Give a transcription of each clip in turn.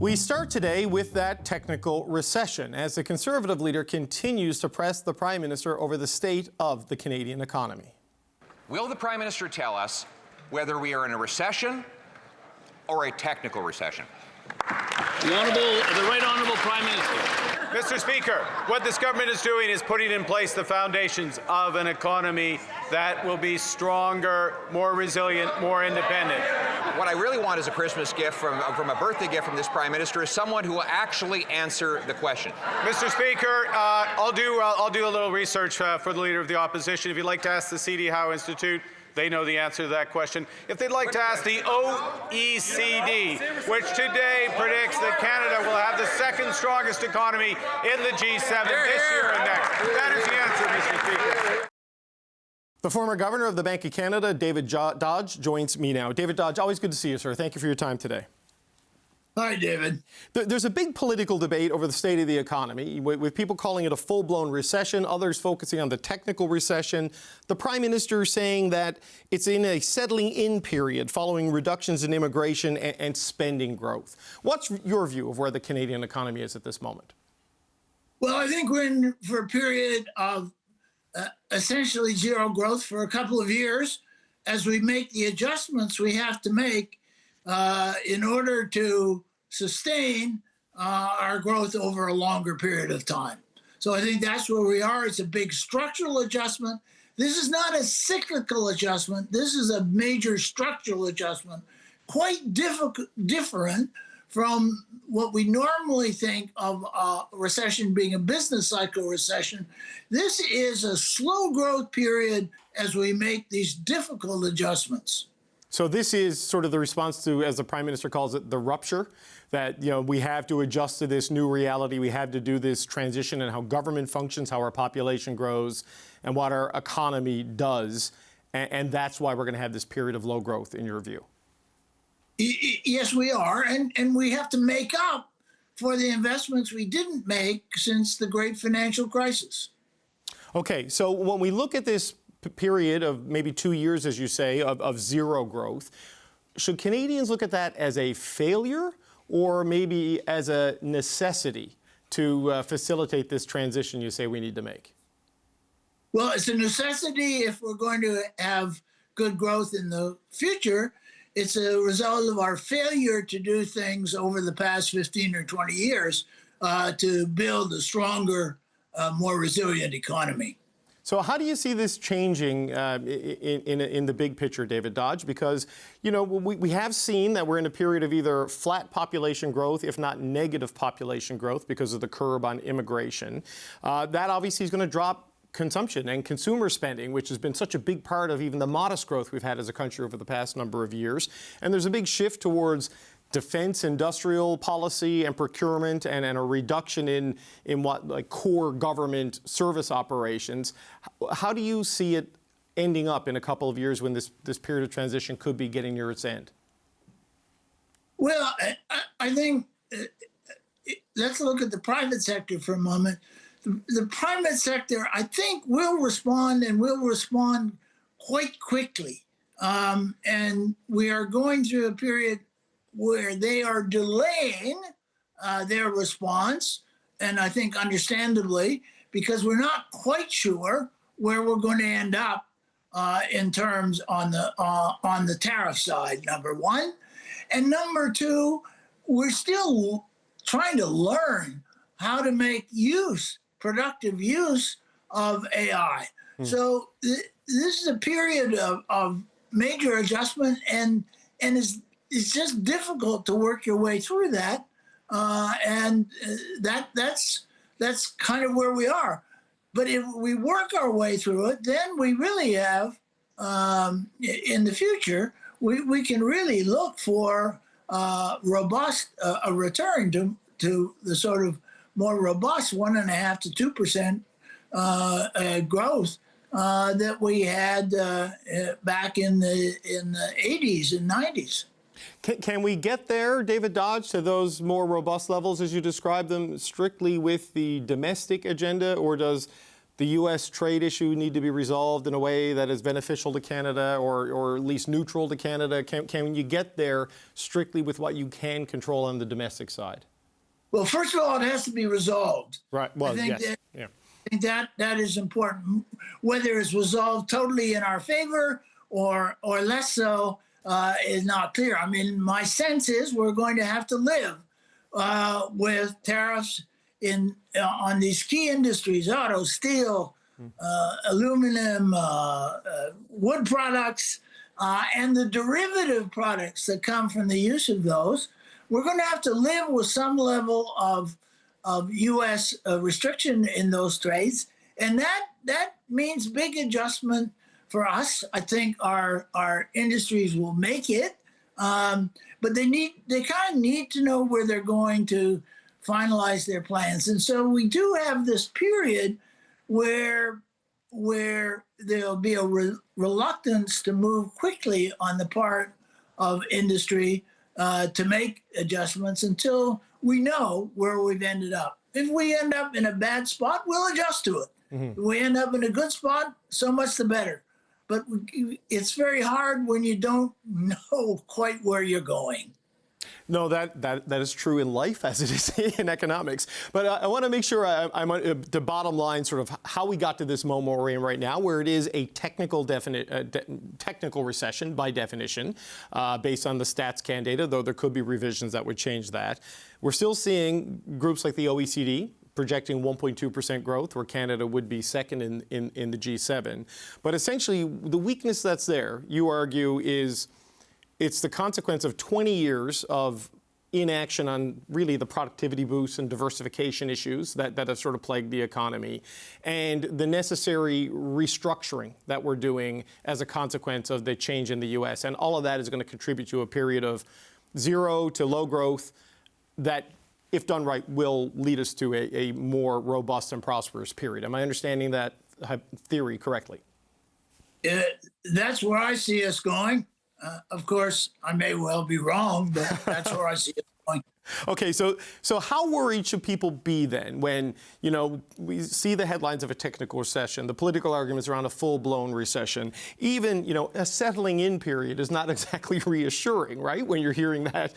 We start today with that technical recession as the Conservative leader continues to press the Prime Minister over the state of the Canadian economy. Will the Prime Minister tell us whether we are in a recession or a technical recession? The Right Honourable Prime Minister. Mr. Speaker, what this government is doing is putting in place the foundations of an economy that will be stronger, more resilient, more independent. What I really want as a Christmas gift from a birthday gift from this Prime Minister is someone who will actually answer the question. Mr. Speaker, I'll do a little research for the Leader of the Opposition. If you'd like to ask the C.D. Howe Institute, they know the answer to that question. If they'd like to ask the OECD, which today predicts that Canada will have the second strongest economy in the G7 this year and next. That is the answer, Mr. Speaker. The former governor of the Bank of Canada, David Dodge, joins me now. David Dodge, always good to see you, sir. Thank you for your time today. Hi, David. There's a big political debate over the state of the economy, with people calling it a full-blown recession, others focusing on the technical recession. The Prime Minister saying that it's in a settling-in period following reductions in immigration and spending growth. What's your view of where the Canadian economy is at this moment? Well, I think we're in for a period of essentially zero growth for a couple of years as we make the adjustments we have to make in order to sustain our growth over a longer period of time. So I think that's where we are. It's a big structural adjustment. This is not a cyclical adjustment. This is a major structural adjustment, quite different from what we normally think of a recession being a business cycle recession. This is a slow growth period as we make these difficult adjustments. So this is sort of the response to, as the Prime Minister calls it, the rupture, that, you know, we have to adjust to this new reality. We have to do this transition in how government functions, how our population grows, and what our economy does. And that's why we're going to have this period of low growth, in your view. Yes, we are. And we have to make up for the investments we didn't make since the great financial crisis. Okay, so when we look at this period of maybe 2 years, as you say, of zero growth, should Canadians look at that as a failure or maybe as a necessity to facilitate this transition you say we need to make? Well, it's a necessity if we're going to have good growth in the future. It's a result of our failure to do things over the past 15 or 20 years to build a stronger, more resilient economy. So how do you see this changing in the big picture, David Dodge? Because, you know, we have seen that we're in a period of either flat population growth, if not negative population growth because of the curb on immigration. That obviously is going to drop consumption and consumer spending, which has been such a big part of even the modest growth we've had as a country over the past number of years. And there's a big shift towards defense, industrial policy and procurement, and a reduction in what, like, core government service operations. How do you see it ending up in a couple of years when this period of transition could be getting near its end? Well, I think let's look at the private sector for a moment. The private sector, I think, will respond and will respond quite quickly. And we are going through a period where they are delaying their response, and I think understandably, because we're not quite sure where we're going to end up in terms on the tariff side, number one. And number two, we're still trying to learn how to make productive use of AI. So this is a period of major adjustment, and it's just difficult to work your way through that, and that's kind of where we are. But if we work our way through it, then we really have, in the future, we can really look for robust a return to the sort of more robust 1.5% to 2% growth that we had back in the 80s and 90s. Can we get there, David Dodge, to those more robust levels as you describe them strictly with the domestic agenda, or does the U.S. trade issue need to be resolved in a way that is beneficial to Canada or at least neutral to Canada? Can you get there strictly with what you can control on the domestic side? Well, first of all, it has to be resolved. Right. Well, I think yes. I think that is important. Whether it's resolved totally in our favor or less so is not clear. I mean, my sense is we're going to have to live with tariffs on these key industries: auto, steel, aluminum, wood products, and the derivative products that come from the use of those. We're going to have to live with some level of U.S. Restriction in those trades, and that means big adjustment for us. I think our industries will make it, but they kind of need to know where they're going to finalize their plans. And so we do have this period where there'll be a reluctance to move quickly on the part of industry to make adjustments until we know where we've ended up. If we end up in a bad spot, we'll adjust to it. If we end up in a good spot, so much the better. But it's very hard when you don't know quite where you're going. No, that is true in life as it is in economics. But I want to make sure I'm on the bottom line, sort of how we got to this moment we're in right now, where it is a technical recession by definition, based on the StatsCan data, though there could be revisions that would change that. We're still seeing groups like the OECD projecting 1.2% growth, where Canada would be second in the G7. But essentially, the weakness that's there, you argue, is it's the consequence of 20 years of inaction on really the productivity boosts and diversification issues that have sort of plagued the economy, and the necessary restructuring that we're doing as a consequence of the change in the U.S. And all of that is going to contribute to a period of zero to low growth that, if done right, will lead us to a more robust and prosperous period. Am I understanding that theory correctly? That's where I see us going. Of course, I may well be wrong, but that's where I see it going. Okay, so how worried should people be then when, we see the headlines of a technical recession, the political arguments around a full-blown recession? Even, a settling in period is not exactly reassuring, right? When you're hearing that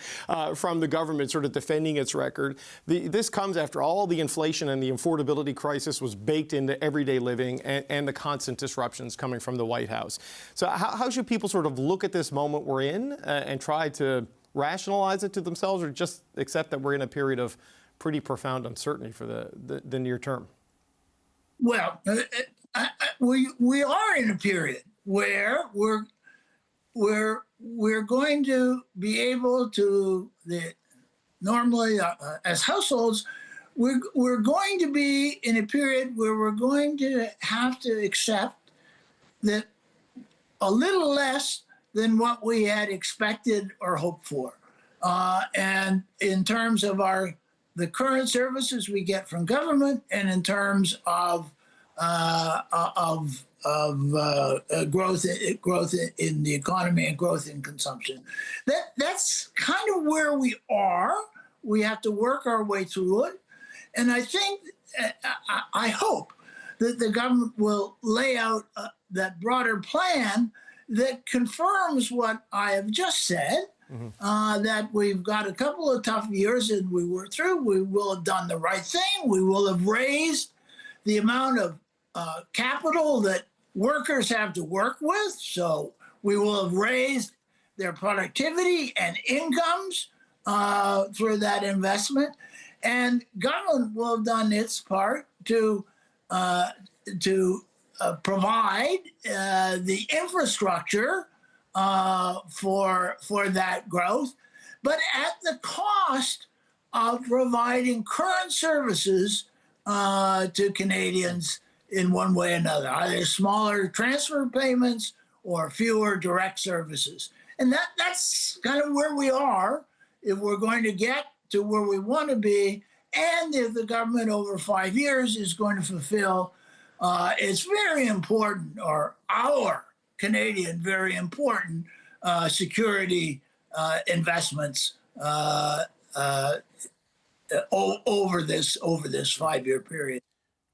from the government sort of defending its record. This comes after all the inflation and the affordability crisis was baked into everyday living and the constant disruptions coming from the White House. So how should people sort of look at this moment we're in and try to rationalize it to themselves, or just accept that we're in a period of pretty profound uncertainty for the near term? Well, we are in a period where we're going to be able to normally as households we're going to be in a period where we're going to have to accept that a little less than what we had expected or hoped for. And in terms of the current services we get from government, and in terms of growth in the economy and growth in consumption. That's kind of where we are. We have to work our way through it. And I think, I hope that the government will lay out that broader plan that confirms what I have just said, that we've got a couple of tough years and we were through. We will have done the right thing. We will have raised the amount of capital that workers have to work with. So we will have raised their productivity and incomes through that investment. And government will have done its part to provide the infrastructure for that growth, but at the cost of providing current services to Canadians in one way or another, either smaller transfer payments or fewer direct services. And that's kind of where we are if we're going to get to where we want to be, and if the government over 5 years is going to fulfill it's very important, or our Canadian very important security investments over this 5-year period.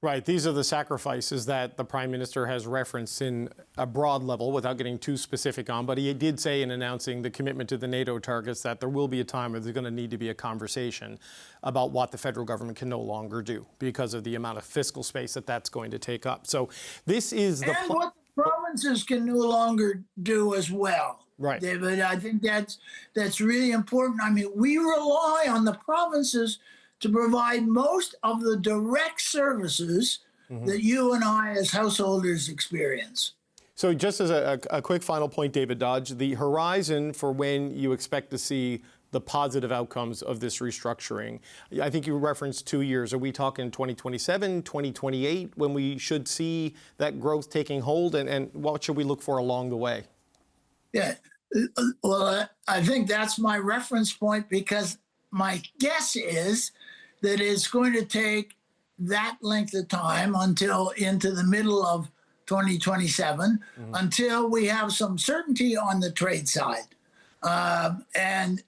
Right. These are the sacrifices that the Prime Minister has referenced in a broad level without getting too specific on. But he did say in announcing the commitment to the NATO targets that there will be a time where there's going to need to be a conversation about what the federal government can no longer do because of the amount of fiscal space that that's going to take up. So this is the... And what the provinces can no longer do as well. Right. David, I think that's really important. I mean, we rely on the provinces to provide most of the direct services that you and I as householders experience. So just as a quick final point, David Dodge, the horizon for when you expect to see the positive outcomes of this restructuring, I think you referenced 2 years. Are we talking 2027, 2028, when we should see that growth taking hold? And what should we look for along the way? Yeah, well, I think that's my reference point, because my guess is that it's going to take that length of time until into the middle of 2027 until we have some certainty on the trade side. And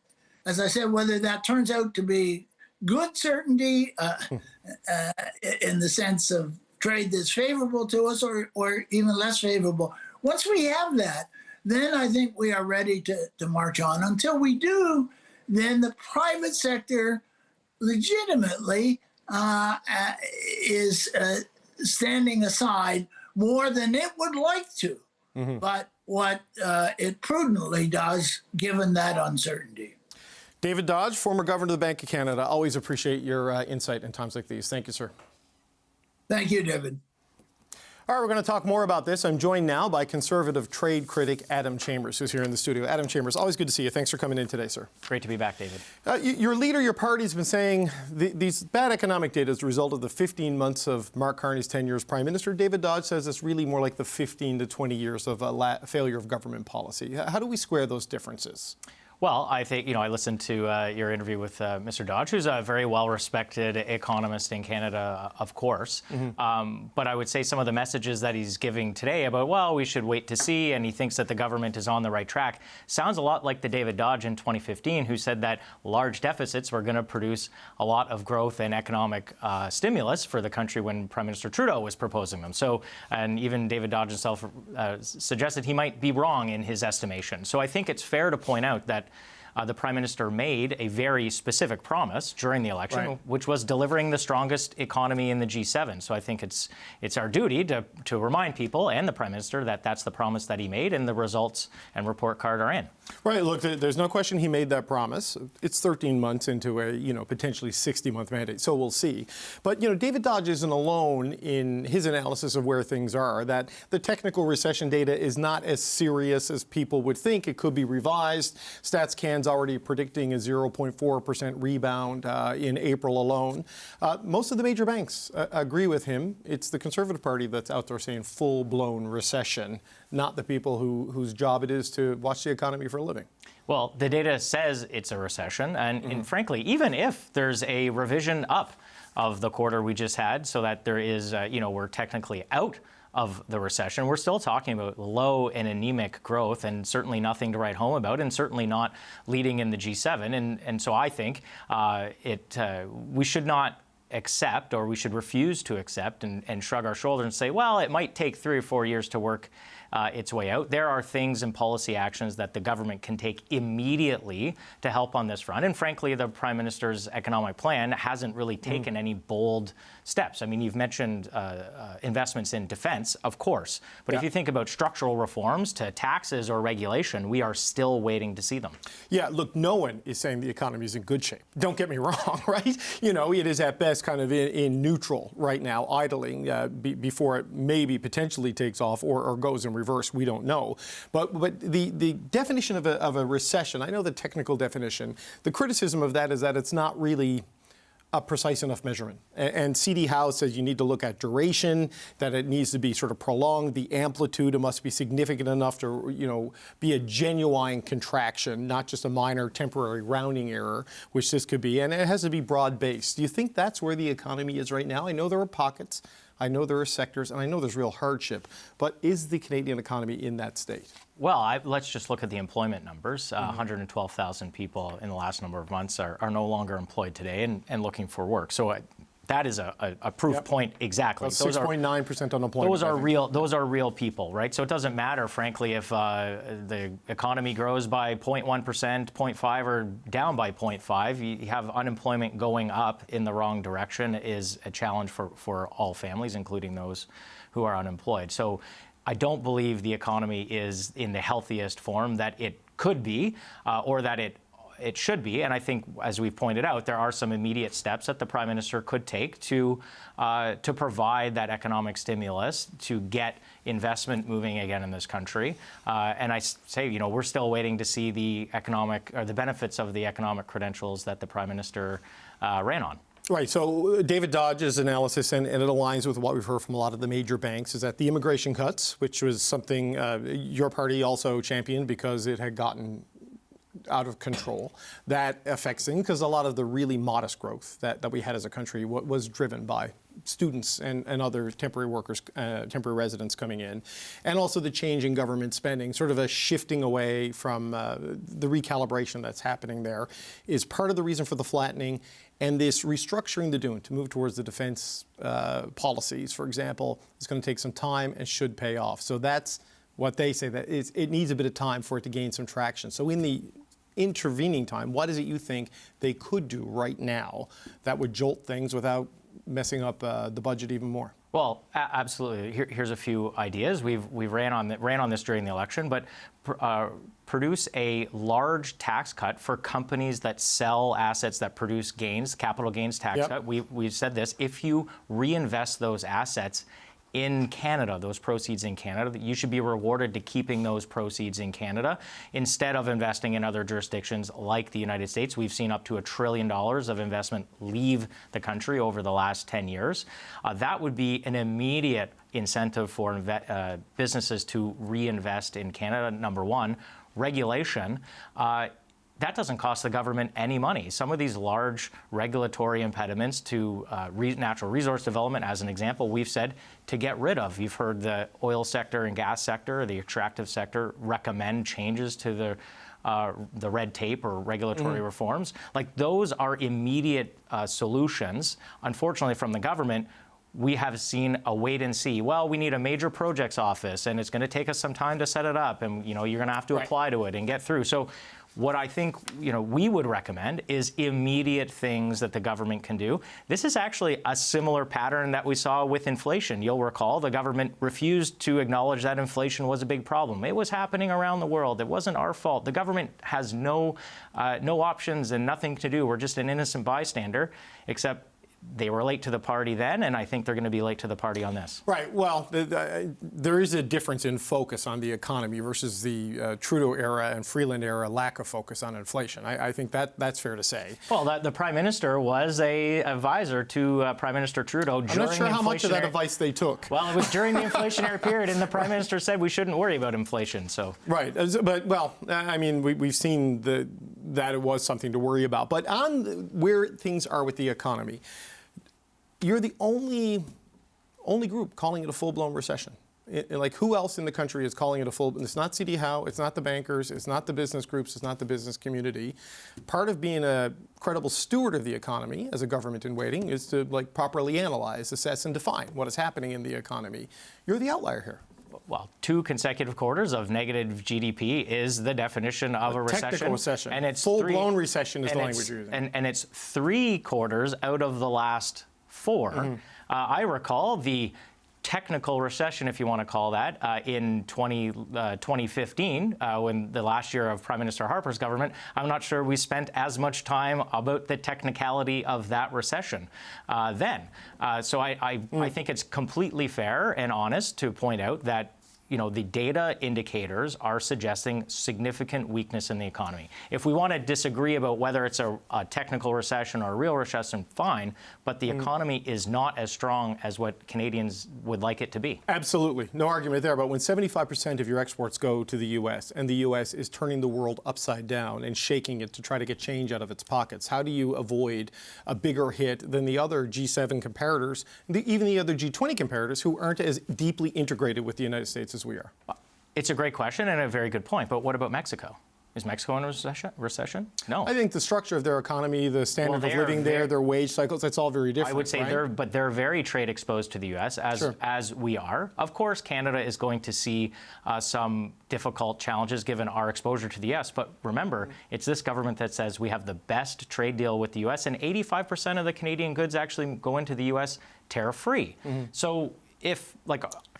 as I said, whether that turns out to be good certainty in the sense of trade that's favorable to us or even less favorable, once we have that, then I think we are ready to march on. Until we do, then the private sector legitimately is standing aside more than it would like to. But what it prudently does, given that uncertainty. David Dodge, former Governor of the Bank of Canada, always appreciate your insight in times like these. Thank you, sir. Thank you, David. All right, we're going to talk more about this. I'm joined now by Conservative trade critic Adam Chambers, who's here in the studio. Adam Chambers, always good to see you. Thanks for coming in today, sir. Great to be back, David. Your leader, your party's been saying these bad economic data is a result of the 15 months of Mark Carney's tenure as Prime Minister. David Dodge says it's really more like the 15 to 20 years of failure of government policy. How do we square those differences? Well, I think, I listened to your interview with Mr. Dodge, who's a very well-respected economist in Canada, of course. But I would say some of the messages that he's giving today about, well, we should wait to see, and he thinks that the government is on the right track, sounds a lot like the David Dodge in 2015, who said that large deficits were going to produce a lot of growth and economic stimulus for the country when Prime Minister Trudeau was proposing them. So, and even David Dodge himself suggested he might be wrong in his estimation. So I think it's fair to point out that the Prime Minister made a very specific promise during the election, which was delivering the strongest economy in the G7. So I think it's our duty to remind people and the Prime Minister that that's the promise that he made, and the results and report card are in. Right. Look, there's no question he made that promise. It's 13 months into a, potentially 60-month mandate, so we'll see. But, David Dodge isn't alone in his analysis of where things are, that the technical recession data is not as serious as people would think. It could be revised. StatsCan's already predicting a 0.4% rebound in April alone. Most of the major banks agree with him. It's the Conservative Party that's out there saying full-blown recession, not the people whose job it is to watch the economy for a living. Well, the data says it's a recession. And frankly, even if there's a revision up of the quarter we just had so that there is, we're technically out of the recession, we're still talking about low and anemic growth, and certainly nothing to write home about, and certainly not leading in the G7. And so I think we should not accept, or we should refuse to accept and shrug our shoulders and say, well, it might take 3 or 4 years to work its way out. There are things and policy actions that the government can take immediately to help on this front. And frankly, the Prime Minister's economic plan hasn't really taken any bold steps. I mean, you've mentioned investments in defense, of course. But if you think about structural reforms to taxes or regulation, we are still waiting to see them. Yeah, look, no one is saying the economy is in good shape. Don't get me wrong, right? It is at best kind of in neutral right now, idling before it maybe potentially takes off or goes in reverse. We don't know. But the definition of a recession, I know the technical definition, the criticism of that is that it's not really a precise enough measurement. And C.D. Howe says you need to look at duration, that it needs to be sort of prolonged. The amplitude, it must be significant enough to, be a genuine contraction, not just a minor temporary rounding error, which this could be. And it has to be broad-based. Do you think that's where the economy is right now? I know there are pockets, I know there are sectors, and I know there's real hardship. But is the Canadian economy in that state? Well, let's just look at the employment numbers. 112,000 people in the last number of months are no longer employed today and looking for work. So that is a proof point exactly. 6.9% unemployment. Those are real people, right? So it doesn't matter, frankly, if the economy grows by 0.1%, 0.5, or down by 0.5. You have unemployment going up in the wrong direction is a challenge for all families, including those who are unemployed. So I don't believe the economy is in the healthiest form that it could be, or that it should be. And I think, as we've pointed out, there are some immediate steps that the Prime Minister could take to provide that economic stimulus to get investment moving again in this country. And I say, we're still waiting to see the benefits of the economic credentials that the Prime Minister ran on. Right. So David Dodge's analysis, and it aligns with what we've heard from a lot of the major banks, is that the immigration cuts, which was something your party also championed because it had gotten out of control, that affects things, because a lot of the really modest growth that we had as a country was driven by students and other temporary workers, temporary residents coming in, and also the change in government spending, sort of a shifting away from the recalibration that's happening there, is part of the reason for the flattening. And this restructuring the doing to move towards the defense policies, for example, is going to take some time and should pay off. So that's what they say, that it needs a bit of time for it to gain some traction. So in the intervening time, what is it you think they could do right now that would jolt things without messing up the budget even more? Well, absolutely. Here's a few ideas. We ran on this during the election, but produce a large tax cut for companies that sell assets that produce gains, capital gains tax cut. We've said this: if you reinvest those assets in Canada, those proceeds in Canada, that you should be rewarded to keeping those proceeds in Canada instead of investing in other jurisdictions like the United States. We've seen up to $1 trillion of investment leave the country over the last 10 years. That would be an immediate incentive for businesses to reinvest in Canada. Number one. Regulation. That doesn't cost the government any money. Some of these large regulatory impediments to natural resource development, as an example, we've said to get rid of. You've heard the oil sector and gas sector, the extractive sector, recommend changes to the red tape or regulatory reforms. Like, those are immediate solutions. Unfortunately, from the government, we have seen a wait and see. Well, we need a major projects office, and it's going to take us some time to set it up, and you're going to have to apply to it and get through. So what I think we would recommend is immediate things that the government can do. This is actually a similar pattern that we saw with inflation. You'll recall the government refused to acknowledge that inflation was a big problem. It was happening around the world. It wasn't our fault. The government has no options and nothing to do. We're just an innocent bystander, except they were late to the party then, and I think they're going to be late to the party on this. Right. Well, there is a difference in focus on the economy versus the Trudeau era and Freeland era lack of focus on inflation. I think that's fair to say. Well, the Prime Minister was an advisor to Prime Minister Trudeau during the I'm not sure how much of that advice they took. Well, it was during the inflationary period, and the Prime Minister said we shouldn't worry about inflation. So right. But, well, I mean, we've seen that it was something to worry about. But on where things are with the economy, you're the only group calling it a full-blown recession. Like, who else in the country is calling it a full? It's not CD Howe, it's not the bankers, it's not the business groups, it's not the business community. Part of being a credible steward of the economy as a government in waiting is to properly analyze, assess, and define what is happening in the economy. You're the outlier here. Well, 2 consecutive quarters of negative GDP is the definition of a recession. Technical recession. And it's full-blown recession is the language you're using. And it's 3 quarters out of the last 4. I recall the technical recession, if you want to call that, in 2015, when the last year of Prime Minister Harper's government. I'm not sure we spent as much time about the technicality of that recession then. So I think it's completely fair and honest to point out that the data indicators are suggesting significant weakness in the economy. If we want to disagree about whether it's a technical recession or a real recession, fine, but the economy is not as strong as what Canadians would like it to be. Absolutely. No argument there. But when 75% of your exports go to the U.S. and the U.S. is turning the world upside down and shaking it to try to get change out of its pockets, how do you avoid a bigger hit than the other G7 comparators, even the other G20 comparators who aren't as deeply integrated with the United States as we are? It's a great question and a very good point, but what about Mexico? Is Mexico in a recession? No. I think the structure of their economy, the standard Well, of living there, their wage cycles, that's all very different. I would say right? they're very trade exposed to the U.S. as we are. Of course, Canada is going to see some difficult challenges given our exposure to the U.S. But remember, it's this government that says we have the best trade deal with the U.S. and 85% of the Canadian goods actually go into the U.S. tariff-free. So if,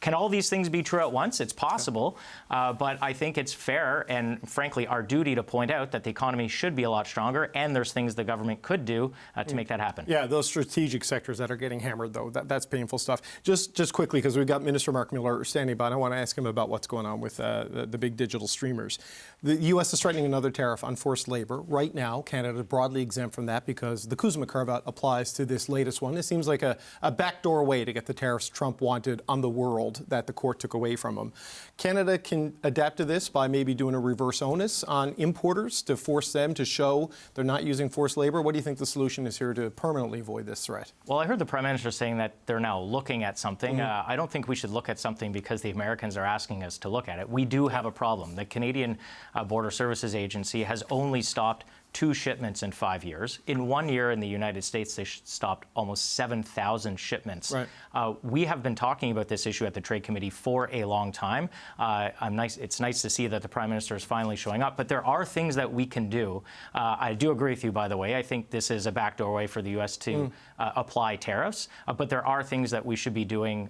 can all these things be true at once? It's possible, but I think it's fair and, frankly, our duty to point out that the economy should be a lot stronger, and there's things the government could do to make that happen. Yeah, those strategic sectors that are getting hammered, though, that's painful stuff. Just quickly, because we've got Minister Mark Miller standing by, and I want to ask him about what's going on with the big digital streamers. The U.S. is threatening another tariff on forced labor. Right now, Canada is broadly exempt from that because the Kuzma carve-out applies to this latest one. It seems like a backdoor way to get the tariffs Trump wanted on the world that the court took away from them. Canada can adapt to this by maybe doing a reverse onus on importers to force them to show they're not using forced labor. What do you think the solution is here to permanently avoid this threat? Well, I heard the Prime Minister saying that they're now looking at something. I don't think we should look at something because the Americans are asking us to look at it. We do have a problem. The Canadian Border Services Agency has only stopped 2 shipments in 5 years. In 1 year in the United States, they stopped almost 7,000 shipments. Right. We have been talking about this issue at the Trade Committee for a long time. It's nice to see that the Prime Minister is finally showing up, but there are things that we can do. I do agree with you, by the way. I think this is a backdoor way for the U.S. to apply tariffs, but there are things that we should be doing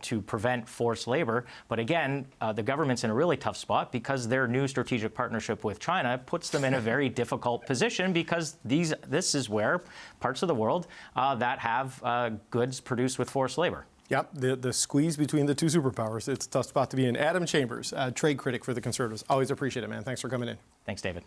to prevent forced labor. But again, the government's in a really tough spot because their new strategic partnership with China puts them in a very difficult position because this is where parts of the world that have goods produced with forced labor. Yep, the squeeze between the two superpowers. It's a tough spot to be in. Adam Chambers, trade critic for the Conservatives. Always appreciate it, man. Thanks for coming in. Thanks, David.